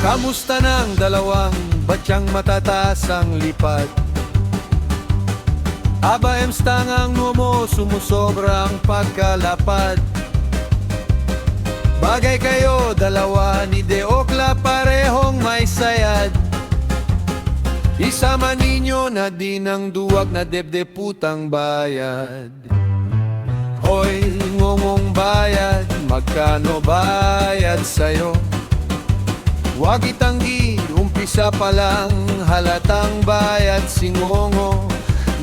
Kamusta ng dalawang batyang matataas ang lipad? Aba emstangang mo sumusobra ang pagkalapad. Bagay kayo dalawa ni Deokla parehong may sayad. Isama ninyo na di ng duwag na debdeputang bayad. Hoy ngongong bayad, magkano bayad sa'yo? Huwag itanggi, umpisa pa lang halatang bayad si Ngongo.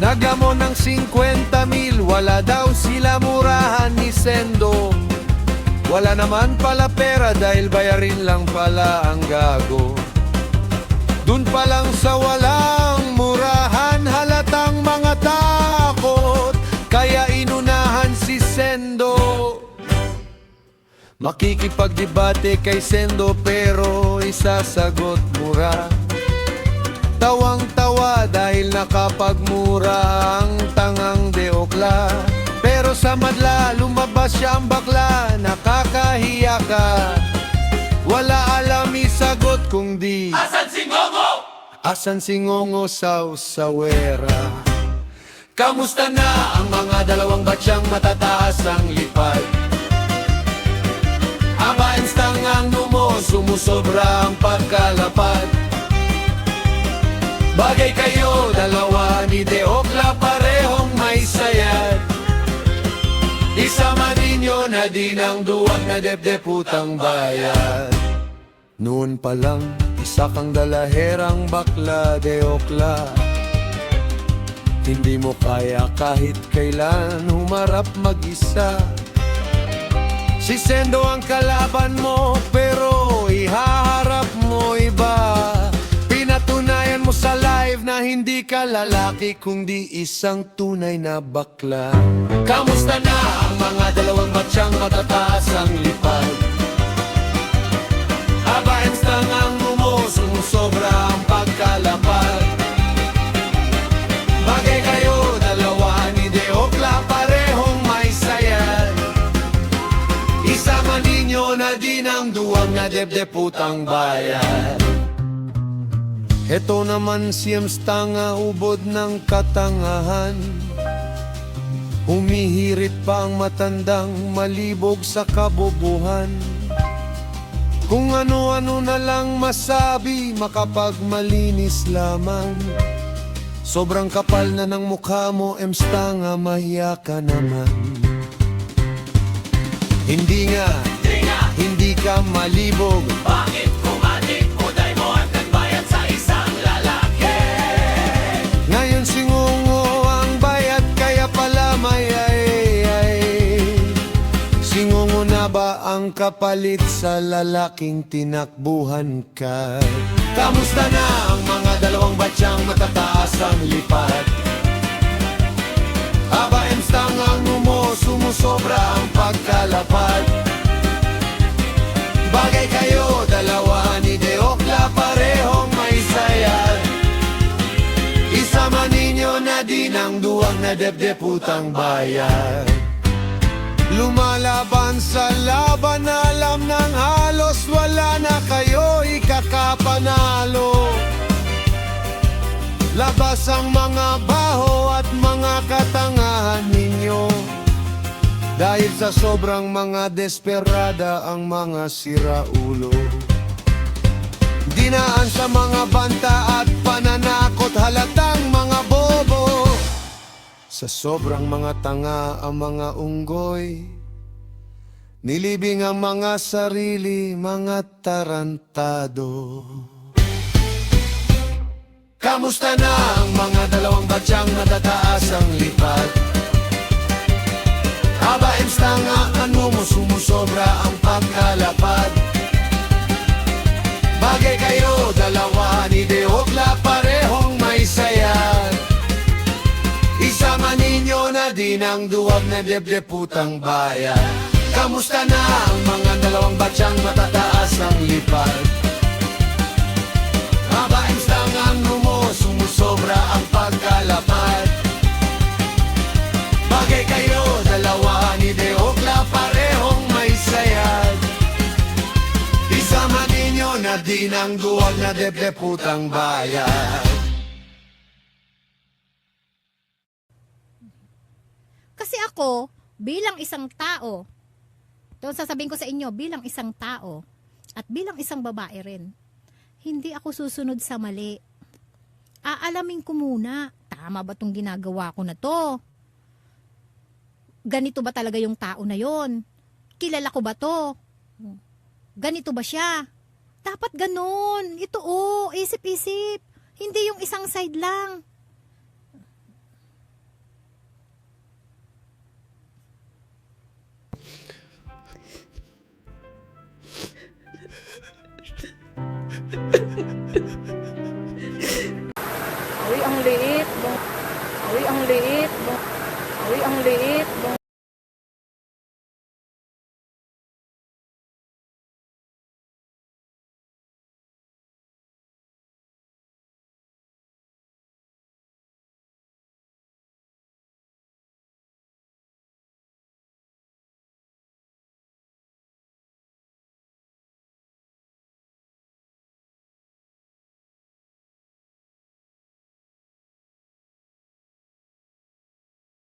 Nagamo ng 50,000, wala daw sila murahan ni Sendo. Wala naman pala pera dahil bayarin lang pala ang gago. Dun pa lang sa walang murahan halatang mga takot, kaya inunahan si Sendo. Makikipagdebate kay Sendo pero isasagot mura. Tawang-tawa dahil nakapagmura ang tangang Deokla. Pero sa madla lumabas siyang bakla, nakakahiya ka. Wala alam isagot kung di Asan si Ngongo? Asan si Ngongo sa usawera? Kamusta na ang mga dalawang batyang matataas ang lipad? Aba instangang sumusobra ang pagkalapad. Bagay kayo dalawa ni Deokla parehong may sayad. Isama ninyo na di ng duwag na debdeputang bayad. Noon pa lang isa kang dalaherang bakla Deokla. Hindi mo kaya kahit kailan humarap mag-isa. Si Sendo ang kalaban mo pero ihaharap mo iba. Pinatunayan mo sa live na hindi ka lalaki kundi isang tunay na bakla. Kamusta na ang mga dalawang batyang matataas ang lipad? Aba instangang sumusobra ang pagkalapad. Bagay kayo dalawa ni Deokla parehong may sayad. Isama ninyo na di ng duwag na debdeputang bayan. Heto naman si Emstanga ubod ng katangahan. Humihirit pa ang matandang malibog sa kabobohan. Kung ano-ano na lang masabi, makapagmalinis lamang. Sobrang kapal na ng mukha mo, Emstanga, mahiya ka naman. Hindi ka malibog. Bakit kumatik mo day mo at nagbayad sa isang lalaki? Ngayon si Ngongo ang bayad kaya pala may ay. Si Ngongo na ba ang kapalit sa lalaking tinakbuhan ka? Kamusta na ang mga dalawang batyang matataas ang lipad? Aba emstangang sumusobra ang pagkalapad. Bagay kayo dalawa ni Deokla parehong may sayad. Isama ninyo na di ng duwag na debdeputang bayan. Lumalaban sa laban, alam ng halos wala na kayo ikakapanalo. Labas ang mga baho at mga katangahan ninyo. Dahil sa sobrang mga desperada ang mga siraulo. Dinaan sa mga banta at pananakot halatang mga bobo. Sa sobrang mga tanga ang mga unggoy. Nilibing ang mga sarili, mga tarantado. Kamusta na ang mga dalawang batyang matataas ang lipad? Aba emstangaan mo sumusobra ang pagkalapad. Bagay kayo dalawa ni Deokla parehong may sayad. Isama ninyo na di ng duwag na debdeputang bayan. Kamusta na ang mga dalawang batyang matataas ang lipad? Aba emstangaan mo sumusobra ang pagkalapad. Bagay kayo dalawa ni Deokla parehong may sayad. Isama ninyo mo na di ng duwag na dibdib putang bayan. Kasi ako, bilang isang tao, ito ang sasabihin ko sa inyo, bilang isang tao, at bilang isang babae rin, hindi ako susunod sa mali. Aalamin ko muna, tama ba itong ginagawa ko na to? Ganito ba talaga yung tao na yon? Kilala ko ba to? Ganito ba siya? Dapat ganun. Ito isip-isip. Hindi yung isang side lang. Uy, ang liit. Uy, ang liit. Uy, ang liit.